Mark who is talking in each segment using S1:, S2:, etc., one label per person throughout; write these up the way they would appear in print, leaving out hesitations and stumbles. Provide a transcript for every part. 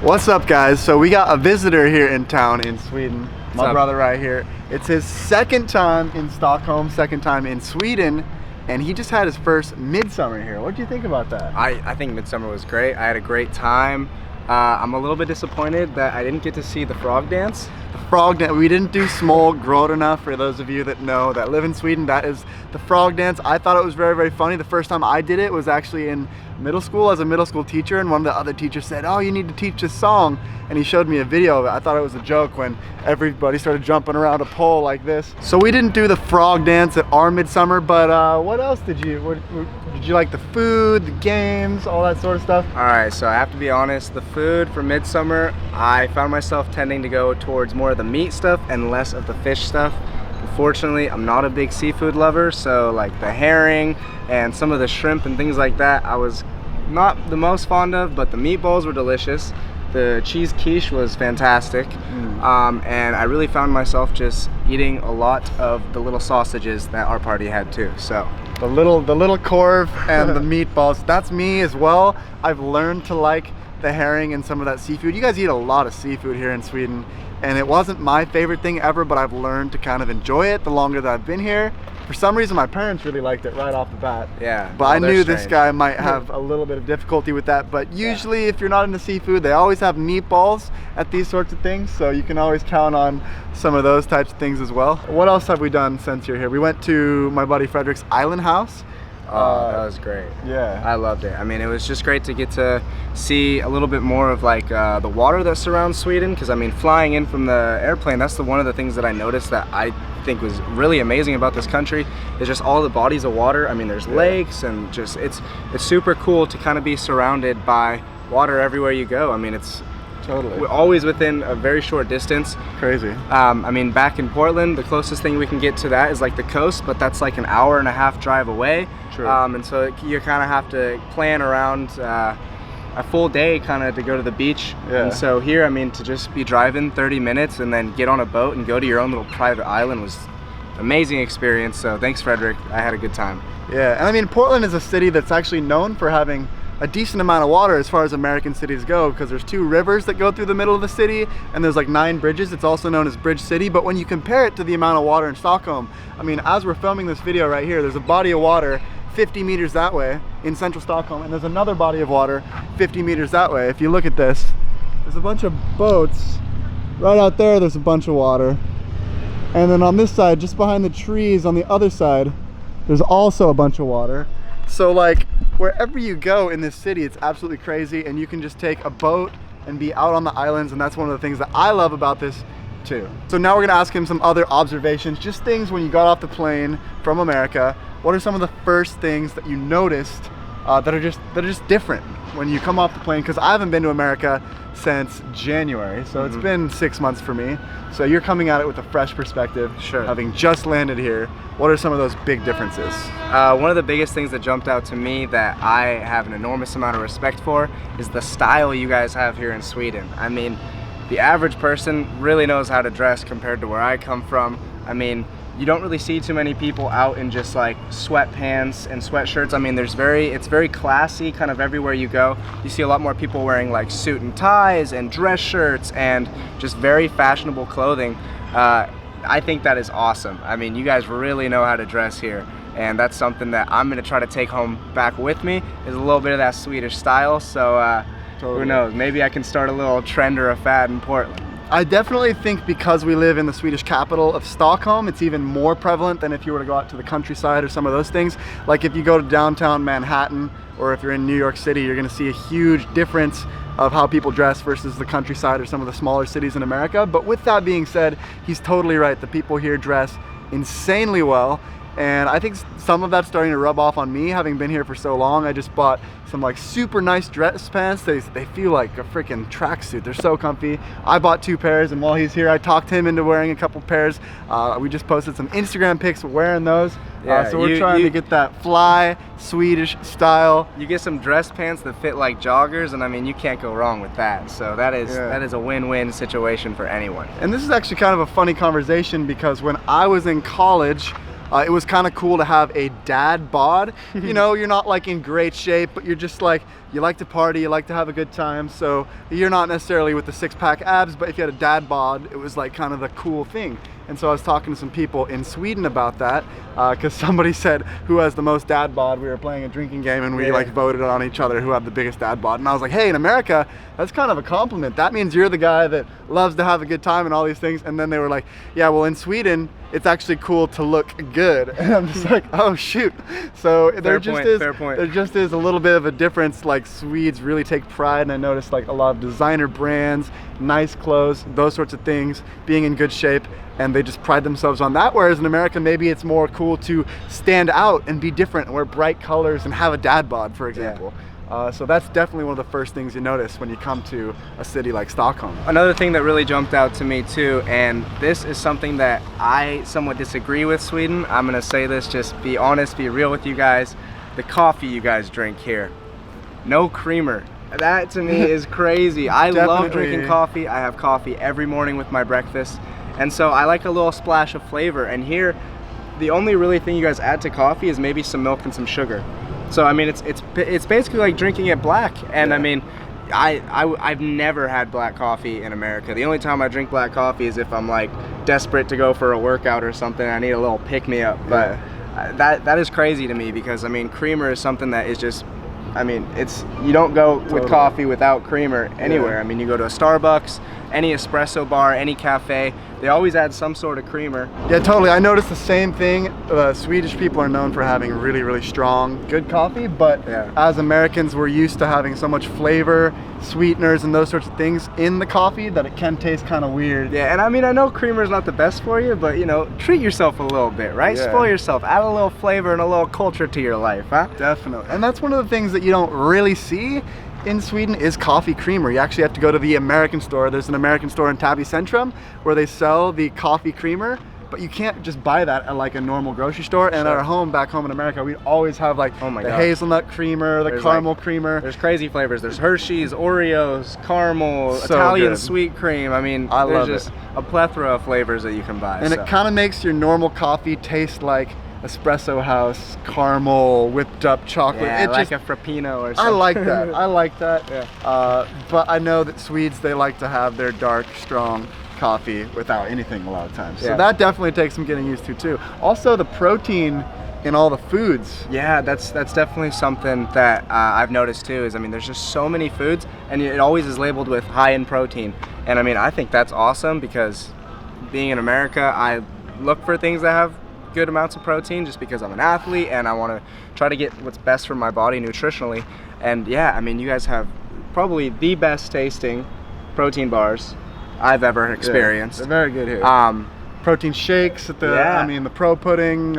S1: What's up, guys? So we got a visitor here in town in Sweden. My brother right here. It's his second time in Stockholm, second time in Sweden, and he just had his first midsummer here. What do you think about that?
S2: I think midsummer was great. I had a great time. I'm a little bit disappointed that I didn't get to see the frog dance.
S1: The frog dance, we didn't do small Grodorna. For those of you that know, that live in Sweden, that is the frog dance. I thought it was very, very funny. The first time I did it was actually in middle school as a middle school teacher, and one of the other teachers said, "Oh, you need to teach this song," and he showed me a video of it. I thought it was a joke when everybody started jumping around a pole like this. So we didn't do the frog dance at our midsummer, but what else did you like? The food, the games, all that sort of stuff?
S2: All right, so I have to be honest, the food for midsummer, I found myself tending to go towards more of the meat stuff and less of the fish stuff. Unfortunately, I'm not a big seafood lover, so like the herring and some of the shrimp and things like that, I was not the most fond of, but the meatballs were delicious. The cheese quiche was fantastic, and I really found myself just eating a lot of the little sausages that our party had too. So
S1: the little corv and the meatballs, that's me as well. I've learned to like the herring and some of that seafood. You guys eat a lot of seafood here in Sweden, and it wasn't my favorite thing ever, but I've learned to kind of enjoy it the longer that I've been here. For some reason, my parents really liked it right off the bat.
S2: Yeah.
S1: But I knew this guy might have a little bit of difficulty with that. But usually, if you're not into seafood, they always have meatballs at these sorts of things. So you can always count on some of those types of things as well. What else have we done since you're here? We went to my buddy Frederick's island house.
S2: Oh, that was great.
S1: Yeah.
S2: I loved it. I mean, it was just great to get to see a little bit more of like the water that surrounds Sweden. Because I mean, flying in from the airplane, that's one of the things that I noticed that I think was really amazing about this country is just all the bodies of water. I mean, there's lakes and just it's super cool to kind of be surrounded by water everywhere you go. I mean, it's
S1: totally
S2: always within a very short distance.
S1: Crazy.
S2: I mean, back in Portland, the closest thing we can get to that is like the coast, but that's like an hour-and-a-half drive away.
S1: True.
S2: And so you kind of have to plan around a full day kind of to go to the beach.
S1: Yeah.
S2: And so here, I mean, to just be driving 30 minutes and then get on a boat and go to your own little private island was an amazing experience. So thanks, Frederick. I had a good time.
S1: Yeah, and I mean, Portland is a city that's actually known for having a decent amount of water as far as American cities go, because there's 2 rivers that go through the middle of the city, and there's like 9 bridges. It's also known as Bridge City. But when you compare it to the amount of water in Stockholm, I mean, as we're filming this video right here, there's a body of water 50 meters that way in central Stockholm, and there's another body of water 50 meters that way. If you look at this, there's a bunch of boats right out there. There's a bunch of water, and then on this side, just behind the trees on the other side, there's also a bunch of water. So like wherever you go in this city, it's absolutely crazy, and you can just take a boat and be out on the islands, and that's one of the things that I love about this too. So now we're gonna ask him some other observations, just things when you got off the plane from America. What are some of the first things that you noticed that are just different when you come off the plane? Because I haven't been to America since January, so it's been 6 months for me. So you're coming at it with a fresh perspective,
S2: Sure.
S1: having just landed here. What are some of those big differences?
S2: One of the biggest things that jumped out to me that I have an enormous amount of respect for is the style you guys have here in Sweden. I mean, the average person really knows how to dress compared to where I come from. I mean, you don't really see too many people out in just like sweatpants and sweatshirts. I mean, it's very classy kind of everywhere you go. You see a lot more people wearing like suit and ties and dress shirts and just very fashionable clothing. I think that is awesome. I mean, you guys really know how to dress here, and that's something that I'm gonna try to take home back with me, is a little bit of that Swedish style. So
S1: Totally.
S2: Who knows, maybe I can start a little trend or a fad in Portland.
S1: I definitely think because we live in the Swedish capital of Stockholm, it's even more prevalent than if you were to go out to the countryside or some of those things. Like if you go to downtown Manhattan, or if you're in New York City, you're gonna see a huge difference of how people dress versus the countryside or some of the smaller cities in America. But with that being said, he's totally right. The people here dress insanely well. And I think some of that's starting to rub off on me, having been here for so long. I just bought some like super nice dress pants. They feel like a freaking tracksuit. They're so comfy. I bought 2 pairs, and while he's here, I talked him into wearing a couple pairs. We just posted some Instagram pics wearing those.
S2: Yeah,
S1: so we're trying to get that fly Swedish style.
S2: You get some dress pants that fit like joggers, and I mean, you can't go wrong with that. So that is a win-win situation for anyone.
S1: And this is actually kind of a funny conversation, because when I was in college, it was kind of cool to have a dad bod. You know, you're not like in great shape, but you're just like, you like to party, you like to have a good time. So you're not necessarily with the six-pack abs, but if you had a dad bod, it was like kind of the cool thing. And so I was talking to some people in Sweden about that, because somebody said who has the most dad bod. We were playing a drinking game and we like voted on each other who had the biggest dad bod. And I was like, hey, in America, that's kind of a compliment. That means you're the guy that loves to have a good time and all these things. And then they were like, yeah, well, in Sweden, it's actually cool to look good. And I'm just like, oh shoot. So there just is a little bit of a difference. Like, Swedes really take pride, and I noticed like a lot of designer brands, nice clothes, those sorts of things, being in good shape, and they just pride themselves on that. Whereas in America, maybe it's more cool to stand out and be different and wear bright colors and have a dad bod, for example. So that's definitely one of the first things you notice when you come to a city like Stockholm.
S2: Another thing that really jumped out to me too, and this is something that I somewhat disagree with Sweden. I'm gonna say this, just be honest, be real with you guys. The coffee you guys drink here, no creamer. That to me is crazy. I love drinking coffee. I have coffee every morning with my breakfast. And so I like a little splash of flavor. And here, the only really thing you guys add to coffee is maybe some milk and some sugar. So I mean, it's basically like drinking it black. And I mean, I've never had black coffee in America. The only time I drink black coffee is if I'm like desperate to go for a workout or something. I need a little pick-me-up. But that is crazy to me, because I mean, creamer is something that is just, I mean, you don't go with coffee without creamer anywhere. I mean, you go to a Starbucks, any espresso bar, any cafe, they always add some sort of creamer.
S1: Yeah, totally. I noticed the same thing. Swedish people are known for having really, really strong, good coffee, but as Americans, we're used to having so much flavor, sweeteners, and those sorts of things in the coffee that it can taste kind of weird.
S2: Yeah, and I mean, I know creamer is not the best for you, but you know, treat yourself a little bit, right? Spoil yourself, add a little flavor and a little culture to your life, huh?
S1: Definitely. And that's one of the things that you don't really see in Sweden is coffee creamer. You actually have to go to the American store. There's an American store in Täby Centrum where they sell the coffee creamer, but you can't just buy that at like a normal grocery store. And at our home, back home in America, we always have like the hazelnut creamer, the caramel creamer.
S2: There's crazy flavors. There's Hershey's, Oreos, caramel, Italian sweet cream. I mean, there's just a plethora of flavors that you can buy.
S1: And it kind of makes your normal coffee taste like espresso house, caramel, whipped up chocolate.
S2: Yeah, like a Frappino or something.
S1: I like that. I like that. But I know that Swedes, they like to have their dark, strong coffee without anything a lot of times. So that definitely takes some getting used to too. Also, the protein in all the foods.
S2: Yeah, that's definitely something that I've noticed too, is I mean, there's just so many foods and it always is labeled with high in protein. And I mean, I think that's awesome, because being in America, I look for things that have good amounts of protein just because I'm an athlete and I want to try to get what's best for my body nutritionally. And yeah, I mean, you guys have probably the best tasting protein bars I've ever experienced.
S1: They're very good here. Protein shakes at the, I mean, the Pro Pudding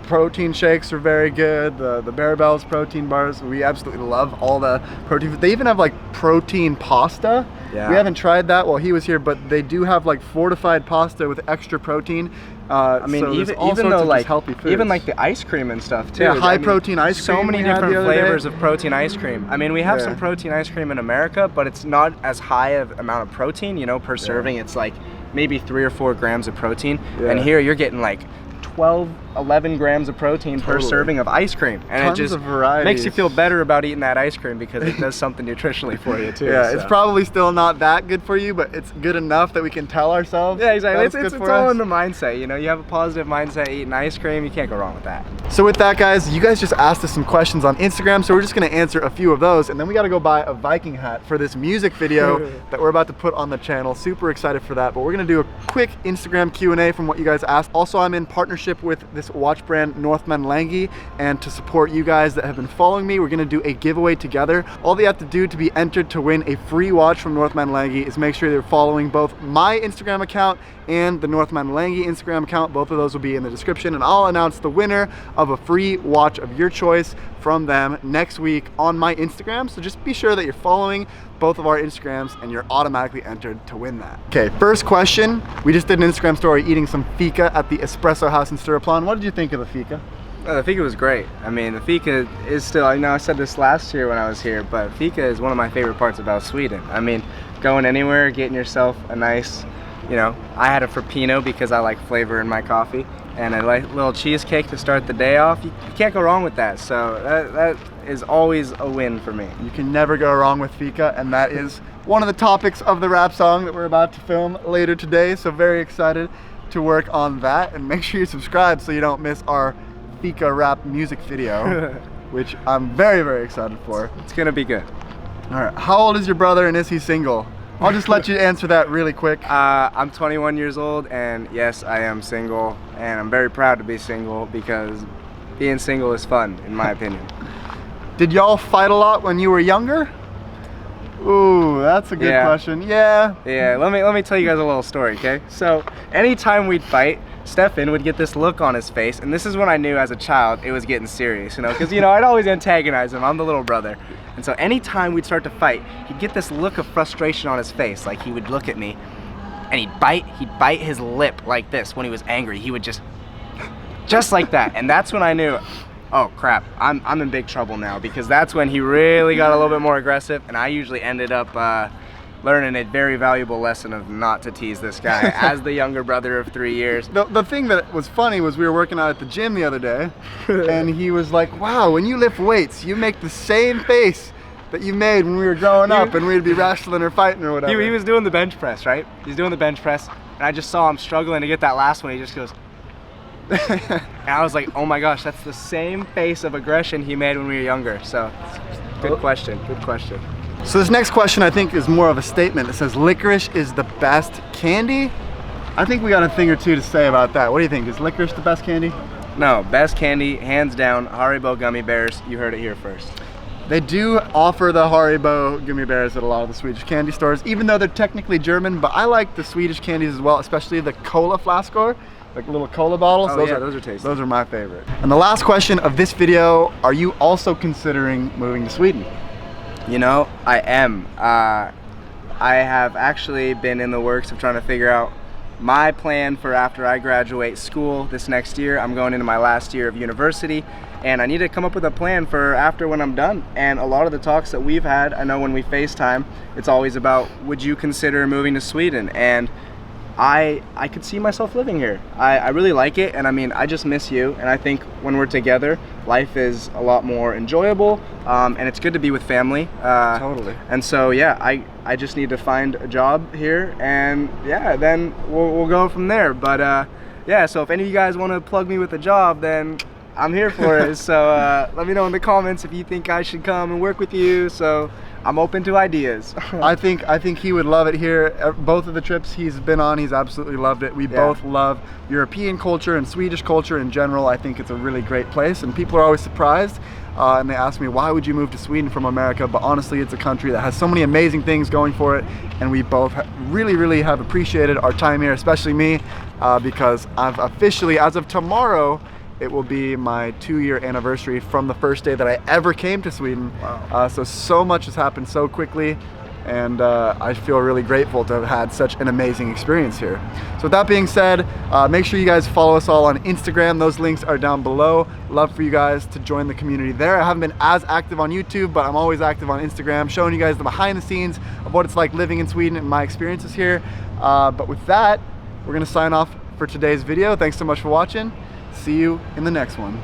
S1: protein shakes are very good. The Bear Bells protein bars, we absolutely love all the protein. They even have like protein pasta. We haven't tried that while he was here, but they do have like fortified pasta with extra protein.
S2: I mean,
S1: so
S2: even though like
S1: healthy foods.
S2: even like the ice cream and stuff too.
S1: Yeah, high protein ice cream.
S2: So many different flavors of protein ice cream. I mean, we have some protein ice cream in America, but it's not as high of amount of protein. You know, per serving, it's like maybe 3 or 4 grams of protein, and here you're getting like 12, 11 grams of protein per serving of ice cream, and
S1: tons
S2: it just makes you feel better about eating that ice cream because it does something nutritionally for you too.
S1: It's probably still not that good for you, but it's good enough that we can tell ourselves.
S2: Yeah, exactly. It's all in the mindset. You know, you have a positive mindset eating ice cream, you can't go wrong with that.
S1: So with that, guys, you guys just asked us some questions on Instagram, so we're just going to answer a few of those, and then we got to go buy a Viking hat for this music video that we're about to put on the channel. Super excited for that, but we're going to do a quick Instagram Q&A from what you guys asked. Also, I'm in partnership with this watch brand Northman Lange, and to support you guys that have been following me, we're going to do a giveaway together. All they have to do to be entered to win a free watch from Northman Lange is make sure they're following both my Instagram account and the Northman Lange Instagram account. Both of those will be in the description, and I'll announce the winner of a free watch of your choice from them next week on my Instagram. So just be sure that you're following both of our Instagrams and you're automatically entered to win that. Okay, first question. We just did an Instagram story eating some fika at the Espresso House in Stureplan. What did you think of the fika?
S2: The fika was great. I mean, the fika is still, I know I said this last year when I was here, but fika is one of my favorite parts about Sweden. I mean, going anywhere, getting yourself a nice, you know, I had a Frappino because I like flavor in my coffee. and a little cheesecake to start the day off. You can't go wrong with that. So that is always a win for me.
S1: You can never go wrong with fika, and that is one of the topics of the rap song that we're about to film later today. So very excited to work on that, and make sure you subscribe so you don't miss our fika rap music video, which I'm very, very excited for.
S2: It's gonna be good.
S1: All right, how old is your brother and is he single? I'll just let you answer that really quick.
S2: I'm 21 years old, and yes, I am single, and I'm very proud to be single because being single is fun, in my opinion.
S1: Did y'all fight a lot when you were younger? Ooh, that's a good question. Yeah.
S2: Yeah, let me tell you guys a little story, okay? So, anytime we'd fight, Stefan would get this look on his face, and this is when I knew as a child it was getting serious, you know, because, you know, I'd always antagonize him. I'm the little brother. And so anytime we'd start to fight, he'd get this look of frustration on his face. Like, he would look at me, and he'd bite his lip like this when he was angry. He would just like that. And that's when I knew, oh crap, I'm in big trouble now, because that's when he really got a little bit more aggressive, and I usually ended up learning a very valuable lesson of not to tease this guy as the younger brother of 3 years.
S1: The thing that was funny was we were working out at the gym the other day, and he was like, wow, when you lift weights, you make the same face that you made when we were growing up and we'd be wrestling or fighting or whatever.
S2: He was doing the bench press, right? He's doing the bench press, and I just saw him struggling to get that last one. He just goes, and I was like, oh my gosh, that's the same face of aggression he made when we were younger. So, good question, good question.
S1: So this next question I think is more of a statement. It says licorice is the best candy. I think we got a thing or two to say about that. What do you think? Is licorice the best candy?
S2: No, best candy, hands down, Haribo gummy bears. You heard it here first.
S1: They do offer the Haribo gummy bears at a lot of the Swedish candy stores, even though they're technically German, but I like the Swedish candies as well, especially the cola flaskor, like little cola bottles.
S2: Oh, those are tasty.
S1: Those are my favorite. And the last question of this video, are you also considering moving to Sweden?
S2: You know, I am. I have actually been in the works of trying to figure out my plan for after I graduate school this next year. I'm going into my last year of university, and I need to come up with a plan for after when I'm done. And a lot of the talks that we've had, I know when we FaceTime, it's always about, would you consider moving to Sweden? And I could see myself living here. I really like it, and I mean, I just miss you, and I think when we're together, life is a lot more enjoyable, and it's good to be with family.
S1: Totally.
S2: And so, yeah, I just need to find a job here, and yeah, then we'll go from there. But yeah, so if any of you guys want to plug me with a job, then I'm here for it. So let me know in the comments if you think I should come and work with you. So I'm open to ideas.
S1: I think he would love it here. Both of the trips he's been on, he's absolutely loved it. We both love European culture and Swedish culture in general. I think it's a really great place, and people are always surprised. And they ask me, why would you move to Sweden from America? But honestly, it's a country that has so many amazing things going for it, and we both really have appreciated our time here, especially me, because I've officially, as of tomorrow, it will be my 2-year anniversary from the first day that I ever came to Sweden.
S2: Wow.
S1: So much has happened so quickly, and I feel really grateful to have had such an amazing experience here. So with that being said, make sure you guys follow us all on Instagram. Those links are down below. Love for you guys to join the community there. I haven't been as active on YouTube, but I'm always active on Instagram, showing you guys the behind the scenes of what it's like living in Sweden and my experiences here. But with that, we're gonna sign off for today's video. Thanks so much for watching. See you in the next one.